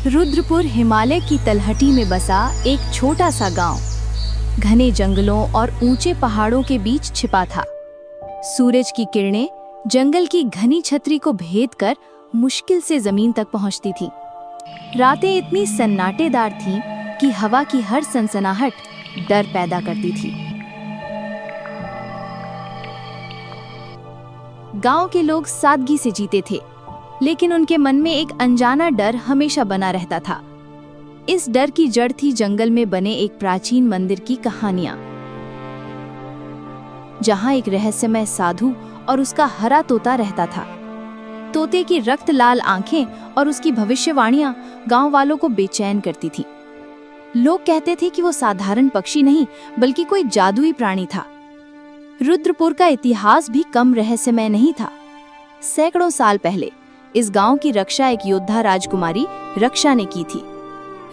रुद्रपुर हिमालय की तलहटी में बसा एक छोटा सा गांव घने जंगलों और ऊंचे पहाड़ों के बीच छिपा था। सूरज की किरणें जंगल की घनी छतरी को भेद कर मुश्किल से जमीन तक पहुंचती थी। रातें इतनी सन्नाटेदार थीं कि हवा की हर सनसनाहट डर पैदा करती थी। गांव के लोग सादगी से जीते थे, लेकिन उनके मन में एक अनजाना डर हमेशा बना रहता था। इस डर की जड़ थी जंगल में बने एक प्राचीन मंदिर की कहानियां, जहां एक रहस्यमय साधु और उसका हरा तोता रहता था। तोते की रक्त लाल आंखें और उसकी भविष्यवाणियां गांव वालों को बेचैन करती थीं। लोग कहते थे कि वो साधारण पक्षी नहीं, बल्कि कोई जादुई प्राणी था। रुद्रपुर का इतिहास भी कम रहस्यमय नहीं था। सैकड़ों साल पहले इस गांव की रक्षा एक योद्धा राजकुमारी रक्षा ने की थी।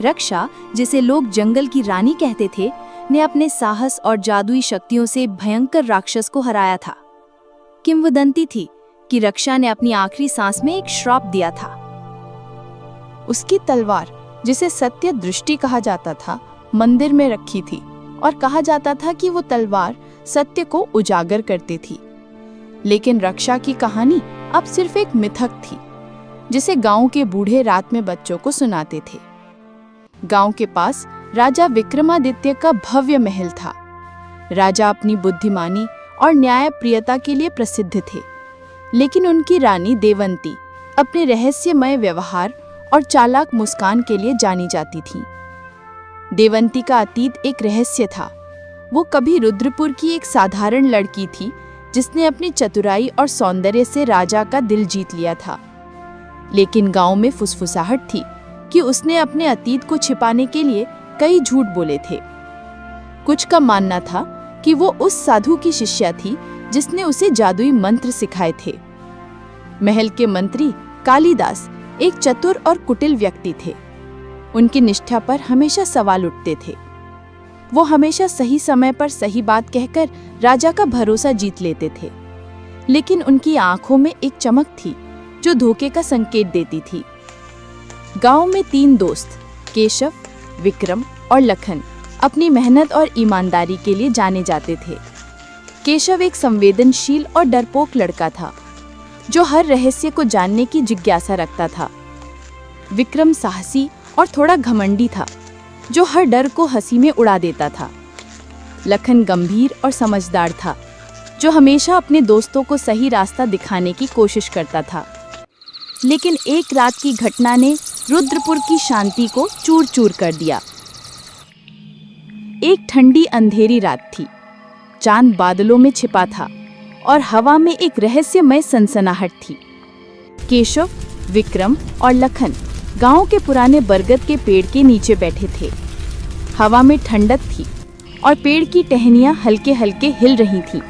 रक्षा, जिसे लोग जंगल की रानी कहते थे, ने अपने साहस और जादुई शक्तियों से भयंकर राक्षस को हराया था। किंवदंती थी कि रक्षा ने अपनी आखिरी सांस में एक श्राप दिया था। उसकी तलवार, जिसे सत्य दृष्टि कहा जाता था, मंदिर में रखी थी और कहा जाता था कि वो तलवार सत्य को उजागर करती थी। लेकिन रक्षा की कहानी अब सिर्फ एक मिथक थी, जिसे गांव के बूढ़े रात में बच्चों को सुनाते थे। गांव के पास राजा विक्रमादित्य का भव्य महल था। राजा अपनी बुद्धिमानी और न्यायप्रियता के लिए प्रसिद्ध थे, लेकिन उनकी रानी देवंती अपने रहस्यमय व्यवहार और चालाक मुस्कान के लिए जानी जाती थी। देवंती का अतीत एक रहस्य था। वो कभी रुद्रपुर की एक साधारण लड़की थी, जिसने अपनी चतुराई और सौंदर्य से राजा का दिल जीत लिया था। लेकिन गांव में फुसफुसाहट थी कि उसने अपने अतीत को छिपाने के लिए कई झूठ बोले थे। कुछ का मानना था कि वो उस साधु की शिष्या थी जिसने उसे जादुई मंत्र सिखाए थे। महल के मंत्री कालिदास एक चतुर और कुटिल व्यक्ति थे। उनकी निष्ठा पर हमेशा सवाल उठते थे। वो हमेशा सही समय पर सही बात कहकर राजा का भरोसा जीत लेते थे, लेकिन उनकी आंखों में एक चमक थी जो धोखे का संकेत देती थी। गांव में 3 दोस्त, केशव, विक्रम और लखन, अपनी मेहनत और ईमानदारी के लिए जाने जाते थे। केशव एक संवेदनशील और डरपोक लड़का था, जो हर रहस्य को जानने की जिज्ञासा रखता था। विक्रम साहसी और थोड़ा घमंडी था, जो हर डर को हंसी में उड़ा देता था। लखन गंभीर और समझदार था, जो हमेशा अपने दोस्तों को सही रास्ता दिखाने की कोशिश करता था। लेकिन एक रात की घटना ने रुद्रपुर की शांति को चूर-चूर कर दिया। एक ठंडी अंधेरी रात थी। चांद बादलों में छिपा था और हवा में एक रहस्यमय सनसनाहट थी। केशव, विक्रम और लखन गांव के पुराने बरगद के पेड़ के नीचे बैठे थे। हवा में ठंडक थी और पेड़ की टहनियां हल्के हल्के हिल रही थीं,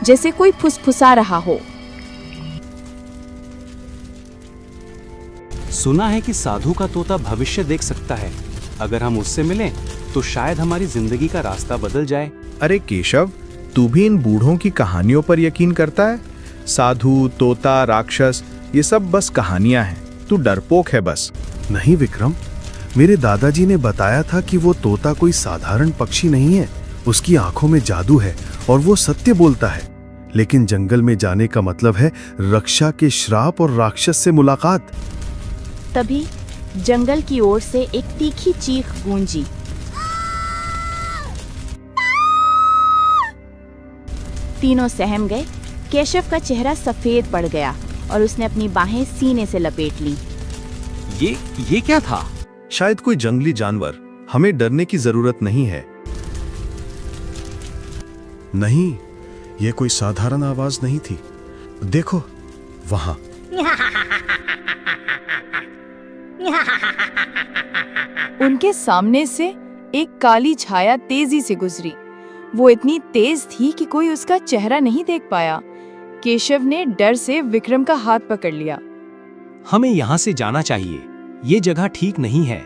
जैसे कोई फुसफुसा रहा हो। सुना है कि साधु का तोता भविष्य देख सकता है। अगर हम उससे मिलें तो शायद हमारी जिंदगी का रास्ता बदल जाए। अरे केशव, तू भी इन बूढ़ों की कहानियों पर यकीन करता है? साधु, तोता, राक्षस, ये सब बस कहानियां हैं। तू डरपोक है बस। नहीं विक्रम, मेरे दादाजी ने बताया था कि वो तोता कोई साधारण पक्षी नहीं है। उसकी आंखों में जादू है और वो सत्य बोलता है। लेकिन जंगल में जाने का मतलब है रक्षा के श्राप और राक्षस से मुलाकात। तभी जंगल की ओर से एक तीखी चीख गूंजी। तीनों सहम गए। केशव का चेहरा सफेद पड़ गया और उसने अपनी बाहें सीने से लपेट ली। ये क्या था? शायद कोई जंगली जानवर। हमें डरने की जरूरत नहीं है। नहीं, ये कोई साधारण आवाज नहीं थी। देखो वहां। उनके सामने से एक काली छाया तेजी से गुजरी। वो इतनी तेज थी कि कोई उसका चेहरा नहीं देख पाया। केशव ने डर से विक्रम का हाथ पकड़ लिया। हमें यहाँ से जाना चाहिए, ये जगह ठीक नहीं है।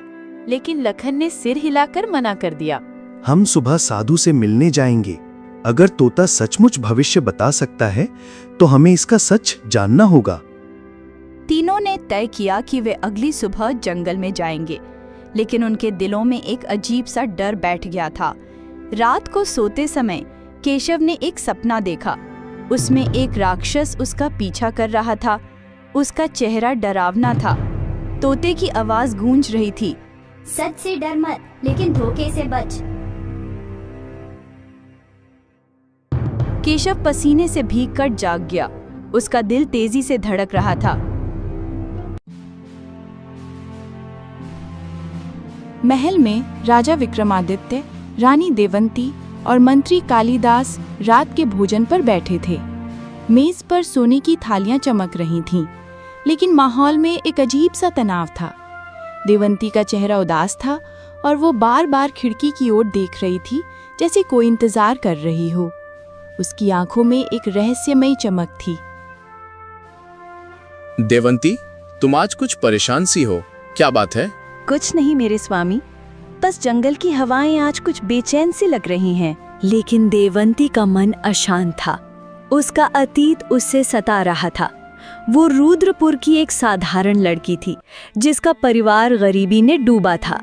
लेकिन लखन ने सिर हिलाकर मना कर दिया। हम सुबह साधु से मिलने जाएंगे। अगर तोता सचमुच भविष्य बता सकता है तो हमें इसका सच जानना होगा। तीनों ने तय किया कि वे अगली सुबह जंगल में जाएंगे, लेकिन उनके दिलों में एक अजीब सा डर बैठ गया था। रात को सोते समय केशव ने एक सपना देखा। उसमें एक राक्षस उसका पीछा कर रहा था। उसका चेहरा डरावना था। तोते की आवाज गूंज रही थी, सच से डर मत, लेकिन धोखे से बच। केशव पसीने से भीगकर जाग गया। उसका दिल तेजी से धड़क रहा था। महल में राजा विक्रमादित्य, रानी देवंती और मंत्री कालिदास रात के भोजन पर बैठे थे। मेज पर सोने की थालियां चमक रही थीं, लेकिन माहौल में एक अजीब सा तनाव था। देवंती का चेहरा उदास था और वो बार-बार खिड़की की ओर देख रही थी, जैसे कोई इंतजार कर रही हो। उसकी आंखों में एक रहस्यमयी चमक थी। देवंती, तुम आज कुछ परेशान सी हो, क्या बात है? कुछ नहीं मेरे स्वामी, बस जंगल की हवाएं आज कुछ बेचैन सी लग रही हैं। लेकिन देवंती का मन अशांत था। उसका अतीत उससे सता रहा था। वो रुद्रपुर की एक साधारण लड़की थी, जिसका परिवार गरीबी ने डूबा था।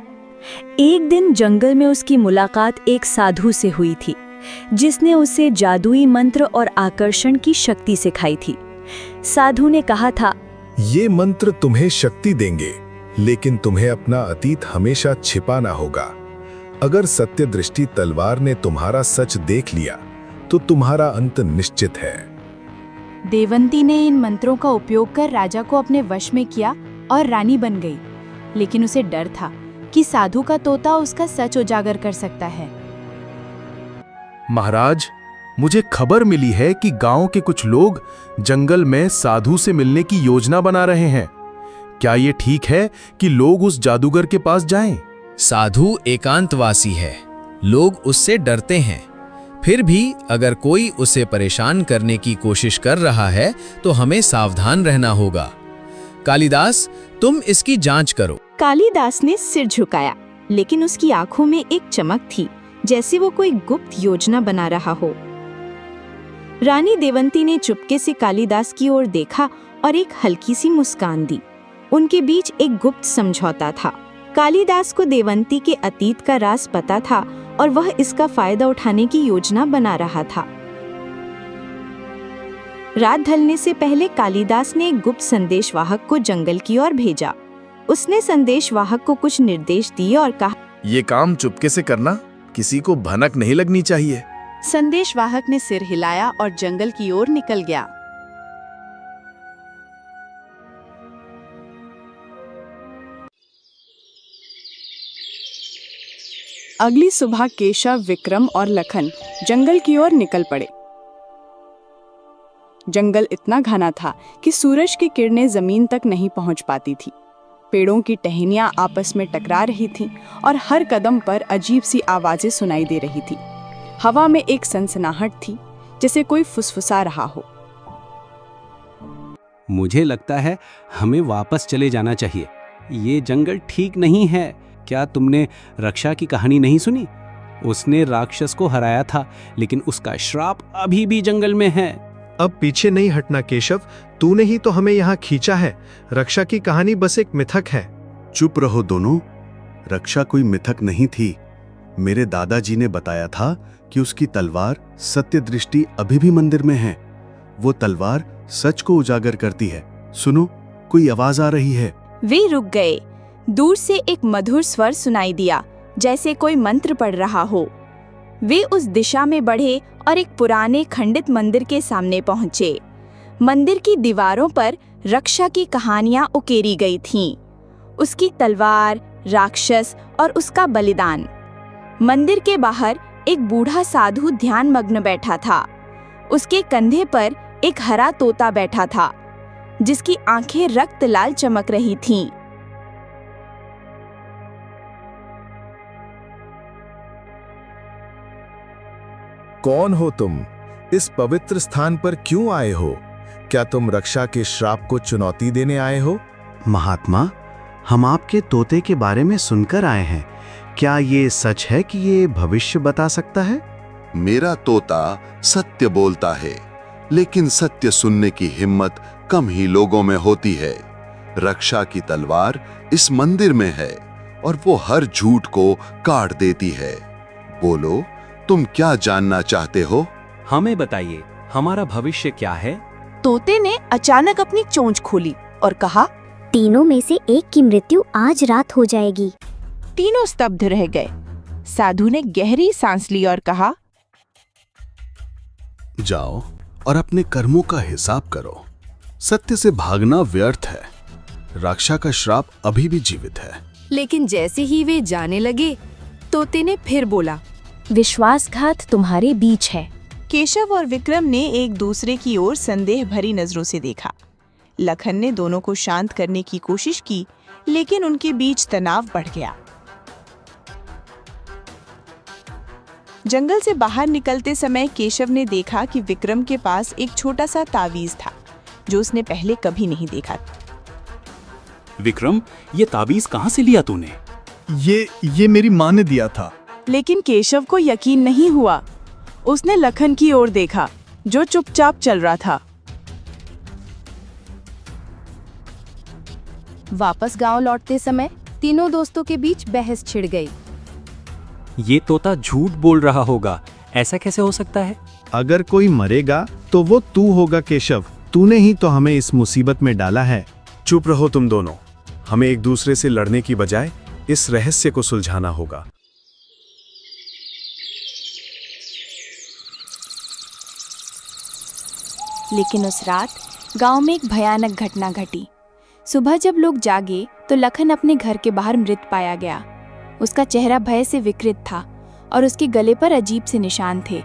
एक दिन जंगल में उसकी मुलाकात एक साधु से हुई थी, जिसने उसे जादुई मंत्र और आकर्षण की शक्ति सिखाई थी। साधु ने कहा था, ये मंत्र तुम्हें शक्ति देंगे, लेकिन तुम्हें अपना अतीत हमेशा छिपाना होगा। अगर सत्य दृष्टि तलवार ने तुम्हारा सच देख लिया तो तुम्हारा अंत निश्चित है। देवंती ने इन मंत्रों का उपयोग कर राजा को अपने वश में किया और रानी बन गई, लेकिन उसे डर था कि साधु का तोता उसका सच उजागर कर सकता है। महाराज, मुझे खबर मिली है कि गांव के कुछ लोग जंगल में साधु से मिलने की योजना बना रहे हैं। क्या ये ठीक है कि लोग उस जादूगर के पास जाएं? साधु एकांतवासी है, लोग उससे डरते हैं। फिर भी अगर कोई उसे परेशान करने की कोशिश कर रहा है तो हमें सावधान रहना होगा। कालिदास, तुम इसकी जांच करो। कालिदास ने सिर झुकाया, लेकिन उसकी आंखों में एक चमक थी, जैसे वो कोई गुप्त योजना बना रहा हो। रानी देवंती ने चुपके से कालिदास की ओर देखा और एक हल्की सी मुस्कान दी। उनके बीच एक गुप्त समझौता था। कालिदास को देवंती के अतीत का राज पता था और वह इसका फायदा उठाने की योजना बना रहा था। रात ढलने से पहले कालिदास ने एक गुप्त संदेशवाहक को जंगल की ओर भेजा। उसने संदेशवाहक को कुछ निर्देश दिए और कहा, ये काम चुपके से करना, किसी को भनक नहीं लगनी चाहिए। संदेशवाहक ने सिर हिलाया और जंगल की ओर निकल गया। अगली सुबह केशव, विक्रम और लखन जंगल की ओर निकल पड़े। जंगल इतना घना था कि सूरज की किरणें जमीन तक नहीं पहुंच पाती थी। पेड़ों की टहनियां आपस में टकरा रही थीं और हर कदम पर अजीब सी आवाजें सुनाई दे रही थी। हवा में एक सनसनाहट थी, जैसे कोई फुसफुसा रहा हो। मुझे लगता है हमें वापस चले जाना चाहिए। ये जंगल ठीक नहीं है। क्या तुमने रक्षा की कहानी नहीं सुनी? उसने राक्षस को हराया था, लेकिन उसका श्राप अभी भी जंगल में है। अब पीछे नहीं हटना केशव, तूने ही तो हमें यहाँ खींचा है। रक्षा की कहानी बस एक मिथक है। चुप रहो दोनों। रक्षा कोई मिथक नहीं थी। मेरे दादाजी ने बताया था कि उसकी तलवार सत्य दृष्टि अभी भी मंदिर में है। वो तलवार सच को उजागर करती है। सुनो, कोई आवाज आ रही है। वे रुक गए। दूर से एक मधुर स्वर सुनाई दिया, जैसे कोई मंत्र पढ़ रहा हो। वे उस दिशा में बढ़े और एक पुराने खंडित मंदिर के सामने पहुंचे। मंदिर की दीवारों पर रक्षा की कहानियां उकेरी गई थीं। उसकी तलवार, राक्षस और उसका बलिदान। मंदिर के बाहर एक बूढ़ा साधु ध्यान मग्न बैठा था। उसके कंधे पर एक हरा तोता बैठा था, जिसकी आंखें रक्त लाल चमक रही थीं। कौन हो तुम? इस पवित्र स्थान पर क्यों आए हो? क्या तुम रक्षा के श्राप को चुनौती देने आए हो? महात्मा, हम आपके तोते के बारे में सुनकर आए हैं। क्या ये सच है कि ये भविष्य बता सकता है? मेरा तोता सत्य बोलता है, लेकिन सत्य सुनने की हिम्मत कम ही लोगों में होती है। रक्षा की तलवार इस मंदिर में है और वो हर झूठ को काट देती है। बोलो, तुम क्या जानना चाहते हो? हमें बताइए, हमारा भविष्य क्या है? तोते ने अचानक अपनी चोंच खोली और कहा, तीनों में से एक की मृत्यु आज रात हो जाएगी। तीनों स्तब्ध रह गए। साधु ने गहरी सांस ली और कहा, जाओ और अपने कर्मों का हिसाब करो। सत्य से भागना व्यर्थ है। रक्षा का श्राप अभी भी जीवित है। लेकिन जैसे ही वे जाने लगे, तोते ने फिर बोला, विश्वासघात तुम्हारे बीच है। केशव और विक्रम ने एक दूसरे की ओर संदेह भरी नजरों से देखा। लखन ने दोनों को शांत करने की कोशिश की, लेकिन उनके बीच तनाव बढ़ गया। जंगल से बाहर निकलते समय केशव ने देखा कि विक्रम के पास एक छोटा सा तावीज था, जो उसने पहले कभी नहीं देखा। विक्रम, ये ताबीज कहाँ से लिया तूने? ये मेरी माँ ने दिया था। लेकिन केशव को यकीन नहीं हुआ। उसने लखन की ओर देखा, जो चुपचाप चल रहा था। वापस गांव लौटते समय तीनों दोस्तों के बीच बहस छिड़ गई। ये तोता झूठ बोल रहा होगा, ऐसा कैसे हो सकता है? अगर कोई मरेगा तो वो तू होगा केशव। तूने ही तो हमें इस मुसीबत में डाला है। चुप रहो तुम दोनों। हमें एक दूसरे से लड़ने की बजाय इस रहस्य को सुलझाना होगा। लेकिन उस रात गांव में एक भयानक घटना घटी। सुबह जब लोग जागे तो लखन अपने घर के बाहर मृत पाया गया। उसका चेहरा भय से विकृत था और उसके गले पर अजीब से निशान थे,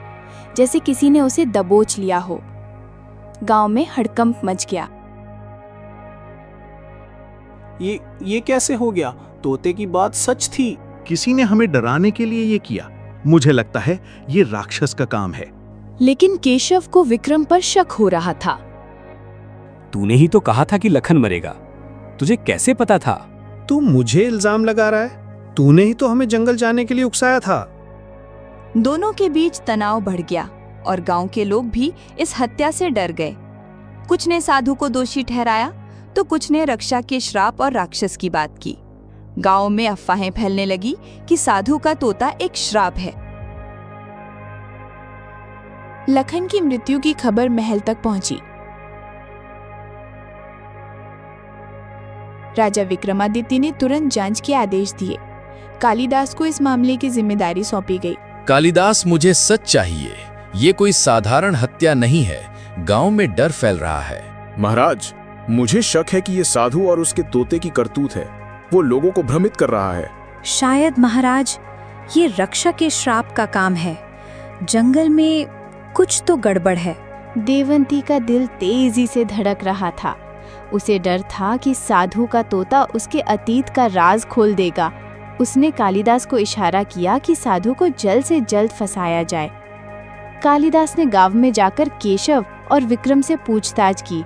जैसे किसी ने उसे दबोच लिया हो। गांव में हड़कंप मच गया। ये कैसे हो गया? तोते की बात सच थी। किसी ने हमें डराने के लिए ये किया। मुझे लगता है ये राक्षस का काम है। लेकिन केशव को विक्रम पर शक हो रहा था। तूने ही तो कहा था कि लखन मरेगा। तुझे कैसे पता था? तू मुझे इल्जाम लगा रहा है? तूने ही तो हमें जंगल जाने के लिए उकसाया था। दोनों के बीच तनाव बढ़ गया और गांव के लोग भी इस हत्या से डर गए। कुछ ने साधु को दोषी ठहराया तो कुछ ने रक्षा के श्राप और राक्षस की बात की। गांव में अफवाहें फैलने लगी कि साधु का तोता एक श्राप है। लखन की मृत्यु की खबर महल तक पहुंची। राजा विक्रमादित्य ने तुरंत जांच के आदेश दिए। कालिदास को इस मामले की जिम्मेदारी सौंपी गई। कालिदास, मुझे सच चाहिए। ये कोई साधारण हत्या नहीं है। गांव में डर फैल रहा है। महाराज, मुझे शक है कि ये साधु और उसके तोते की करतूत है। वो लोगों को भ्रमित कर रहा है। शायद महाराज, ये रक्षा के श्राप का काम है। जंगल में कुछ तो गड़बड़ है। देवंती का दिल तेजी से धड़क रहा था। उसे डर था कि साधु का तोता उसके अतीत का राज खोल देगा। उसने कालिदास को इशारा किया कि साधु को जल्द से जल्द फंसाया जाए। कालिदास ने गांव में जाकर केशव और विक्रम से पूछताछ की।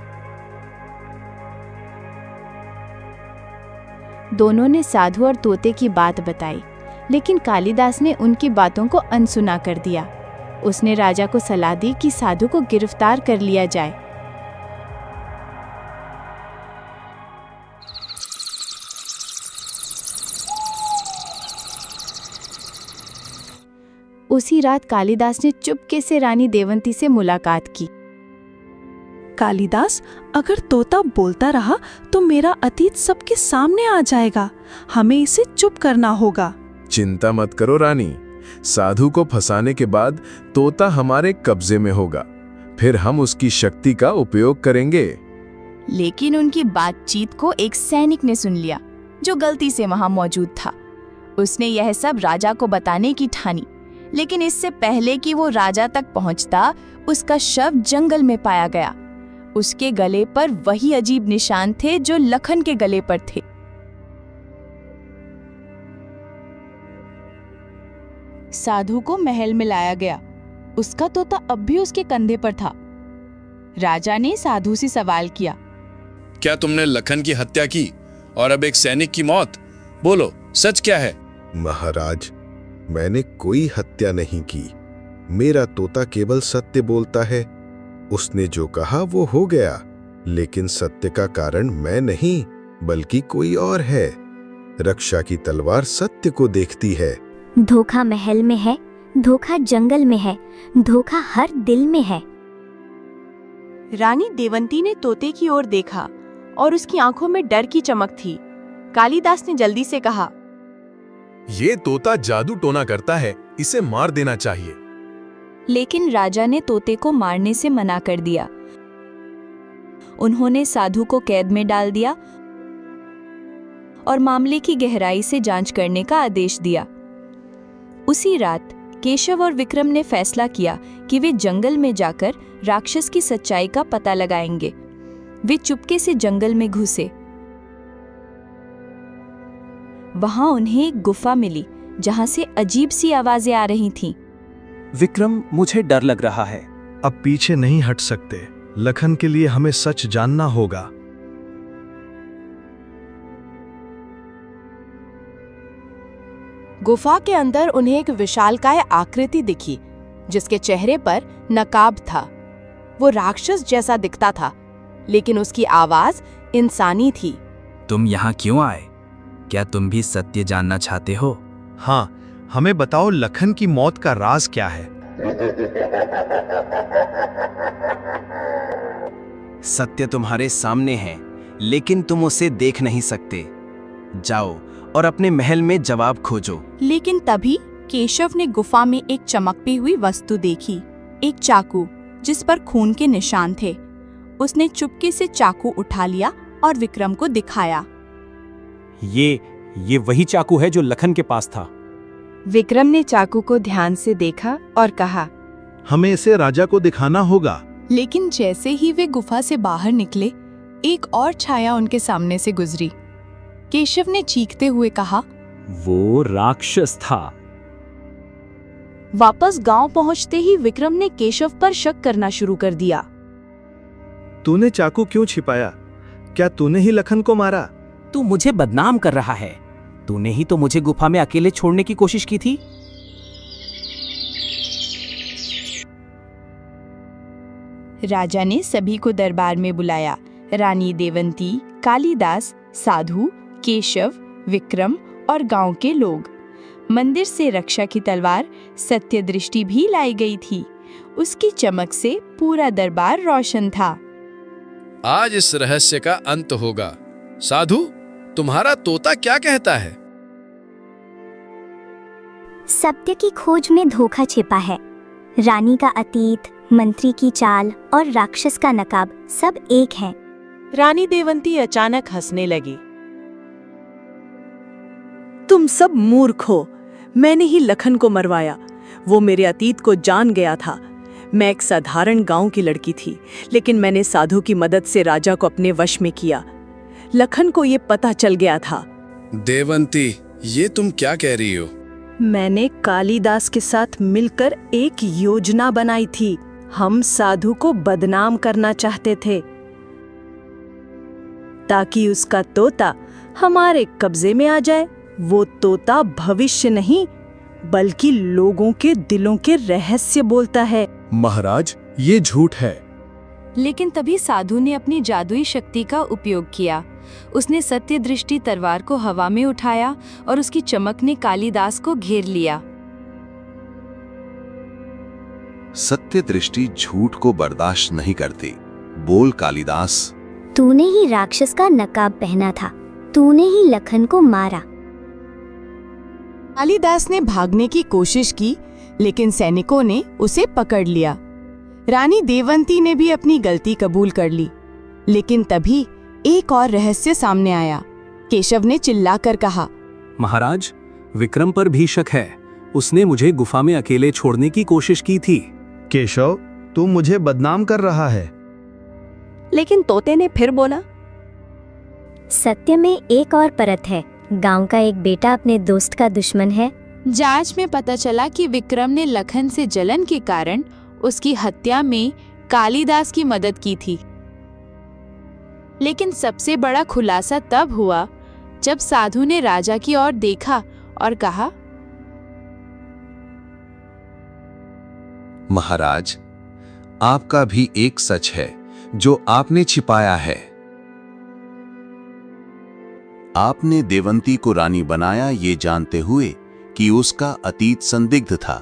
दोनों ने साधु और तोते की बात बताई, लेकिन कालिदास ने उनकी बातों को अनसुना कर दिया। उसने राजा को सलाह दी कि साधु को गिरफ्तार कर लिया जाए। उसी रात कालिदास ने चुपके से रानी देवंती से मुलाकात की। कालिदास, अगर तोता बोलता रहा तो मेरा अतीत सबके सामने आ जाएगा। हमें इसे चुप करना होगा। चिंता मत करो रानी। साधु को फंसाने के बाद तोता हमारे कब्जे में होगा। फिर हम उसकी शक्ति का उपयोग करेंगे। लेकिन उनकी बातचीत को एक सैनिक ने सुन लिया, जो गलती से वहां मौजूद था। उसने यह सब राजा को बताने की ठानी, लेकिन इससे पहले कि वो राजा तक पहुंचता, उसका शव जंगल में पाया गया। उसके गले पर वही अजीब निशान थे जो लखन के गले पर थे। साधु को महल में लाया गया। उसका तोता अब भी उसके कंधे पर था। राजा ने साधु से सवाल किया, क्या तुमने लखन की हत्या की और अब एक सैनिक की मौत? बोलो, सच क्या है? महाराज, मैंने कोई हत्या नहीं की। मेरा तोता केवल सत्य बोलता है। उसने जो कहा वो हो गया, लेकिन सत्य का कारण मैं नहीं, बल्कि कोई और है। रक्षा की तलवार सत्य को देखती है। धोखा महल में है, धोखा जंगल में है, धोखा हर दिल में है। रानी देवंती ने तोते की ओर देखा और उसकी आंखों में डर की चमक थी। कालिदास ने जल्दी से कहा, ये तोता जादू टोना करता है, इसे मार देना चाहिए। लेकिन राजा ने तोते को मारने से मना कर दिया। उन्होंने साधु को कैद में डाल दिया और मामले की गहराई से जांच करने का आदेश दिया। उसी रात केशव और विक्रम ने फैसला किया कि वे जंगल में जाकर राक्षस की सच्चाई का पता लगाएंगे। वे चुपके से जंगल में घुसे। वहां उन्हें एक गुफा मिली जहां से अजीब सी आवाजें आ रही थीं। विक्रम, मुझे डर लग रहा है। अब पीछे नहीं हट सकते। लखन के लिए हमें सच जानना होगा। गुफा के अंदर उन्हें एक विशालकाय आकृति दिखी जिसके चेहरे पर नकाब था। वो राक्षस जैसा दिखता था, लेकिन उसकी आवाज इंसानी थी। तुम यहाँ क्यों आए? क्या तुम भी सत्य जानना चाहते हो? हाँ, हमें बताओ लखन की मौत का राज क्या है? सत्य तुम्हारे सामने है, लेकिन तुम उसे देख नहीं सकते। जाओ और अपने महल में जवाब खोजो। लेकिन तभी केशव ने गुफा में एक चमकती हुई वस्तु देखी, एक चाकू जिस पर खून के निशान थे। उसने चुपके से चाकू उठा लिया और विक्रम को दिखाया। ये वही चाकू है जो लखन के पास था। विक्रम ने चाकू को ध्यान से देखा और कहा, हमें इसे राजा को दिखाना होगा। लेकिन जैसे ही वे गुफा से बाहर निकले, एक और छाया उनके सामने से गुजरी। केशव ने चीखते हुए कहा, वो राक्षस था। वापस गांव पहुंचते ही विक्रम ने केशव पर शक करना शुरू कर दिया। तूने चाकू क्यों छिपाया? क्या तूने ही लखन को मारा? तू मुझे बदनाम कर रहा है। तूने ही तो मुझे गुफा में अकेले छोड़ने की कोशिश की थी। राजा ने सभी को दरबार में बुलाया। रानी देवंती, कालिदास, साधु, केशव, विक्रम और गांव के लोग। मंदिर से रक्षा की तलवार सत्य दृष्टि भी लाई गई थी। उसकी चमक से पूरा दरबार रोशन था। आज इस रहस्य का अंत होगा। साधु, तुम्हारा तोता क्या कहता है? सत्य की खोज में धोखा छिपा है। रानी का अतीत, मंत्री की चाल और राक्षस का नकाब सब एक हैं। रानी देवंती अचानक हंसने लगी। तुम सब मूर्ख हो। मैंने ही लखन को मरवाया। वो मेरे अतीत को जान गया था। मैं एक साधारण गांव की लड़की थी, लेकिन मैंने साधु की मदद से राजा को अपने वश में किया। लखन को ये पता चल गया था। देवंती, ये तुम क्या कह रही हो? मैंने कालिदास के साथ मिलकर एक योजना बनाई थी। हम साधु को बदनाम करना चाहते थे ताकि उसका तोता हमारे कब्जे में आ जाए। वो तोता भविष्य नहीं, बल्कि लोगों के दिलों के रहस्य बोलता है। महाराज, ये झूठ है। लेकिन तभी साधु ने अपनी जादुई शक्ति का उपयोग किया। उसने सत्य दृष्टि तलवार को हवा में उठाया और उसकी चमक ने कालिदास को घेर लिया। सत्य दृष्टि झूठ को बर्दाश्त नहीं करती। बोल कालिदास। तूने ही राक्षस का नकाब पहना था। तूने ही लखन को मारा। कालिदास ने भागने की कोशिश की, लेकिन सैनिकों ने उसे पकड़ लिया। रानी देवंती ने भी अपनी गलती कबूल कर ली। लेकिन तभी एक और रहस्य सामने आया। केशव ने चिल्लाकर कहा, महाराज, विक्रम पर भी शक है। उसने मुझे गुफा में अकेले छोड़ने की कोशिश की थी। केशव, तू मुझे बदनाम कर रहा है। लेकिन तोते ने फिर बोला, सत्य में एक और परत है। गांव का एक बेटा अपने दोस्त का दुश्मन है। जांच में पता चला कि विक्रम ने लखन से जलन के कारण उसकी हत्या में कालिदास की मदद की थी। लेकिन सबसे बड़ा खुलासा तब हुआ जब साधु ने राजा की ओर देखा और कहा, महाराज, आपका भी एक सच है जो आपने छिपाया है। आपने देवंती को रानी बनाया ये जानते हुए कि उसका अतीत संदिग्ध था।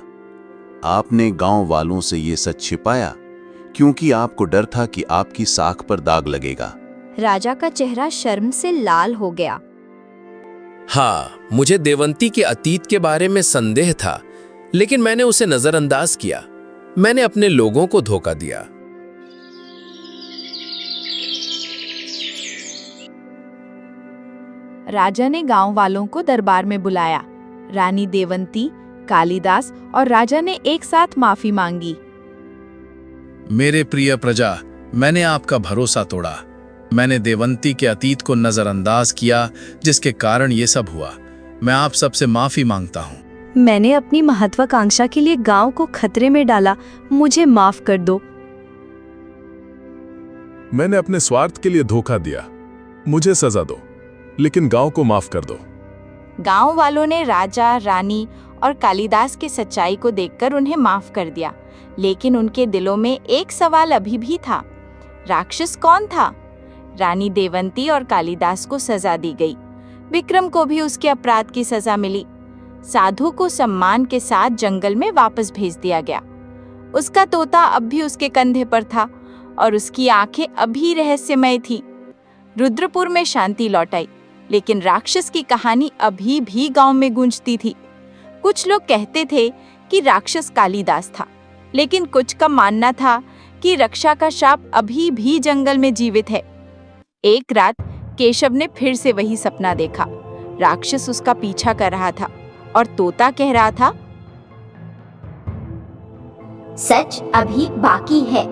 आपने गांव वालों से ये सच छिपाया क्योंकि आपको डर था कि आपकी साख पर दाग लगेगा। राजा का चेहरा शर्म से लाल हो गया। हाँ, मुझे देवंती के अतीत के बारे में संदेह था, लेकिन मैंने उसे नजरअंदाज किया। मैंने अपने लोगों को धोखा दिया। राजा ने गांव वालों को दरबार में बुलाया। रानी देवंती, कालिदास और राजा ने एक साथ माफी मांगी। मेरे प्रिय प्रजा, मैंने आपका भरोसा तोड़ा। मैंने देवंती के अतीत को नजरअंदाज किया, जिसके कारण ये सब हुआ। मैं आप सबसे माफी मांगता हूँ। मैंने अपनी महत्वाकांक्षा के लिए गांव को खतरे में डाला। मुझे माफ कर दो। मैंने अपने स्वार्थ के लिए धोखा दिया। मुझे सजा दो, लेकिन गांव को माफ कर दो। गांव वालों ने राजा, रानी और कालिदास की सच्चाई को देखकर उन्हें माफ कर दिया, लेकिन उनके दिलों में एक सवाल अभी भी था। राक्षस कौन था? रानी देवंती और कालिदास को सजा दी गई। विक्रम को भी उसके अपराध की सजा मिली। साधु को सम्मान के साथ जंगल में वापस भेज दिया गया। उसका तोता अब भी उसके कंधे पर था और उसकी आंखें अभी रहस्यमय थी। रुद्रपुर में शांति लौट आई, लेकिन राक्षस की कहानी अभी भी गांव में गूंजती थी। कुछ लोग कहते थे कि राक्षस कालिदास था, लेकिन कुछ का मानना था कि रक्षा का शाप अभी भी जंगल में जीवित है। एक रात केशव ने फिर से वही सपना देखा। राक्षस उसका पीछा कर रहा था और तोता कह रहा था, सच अभी बाकी है।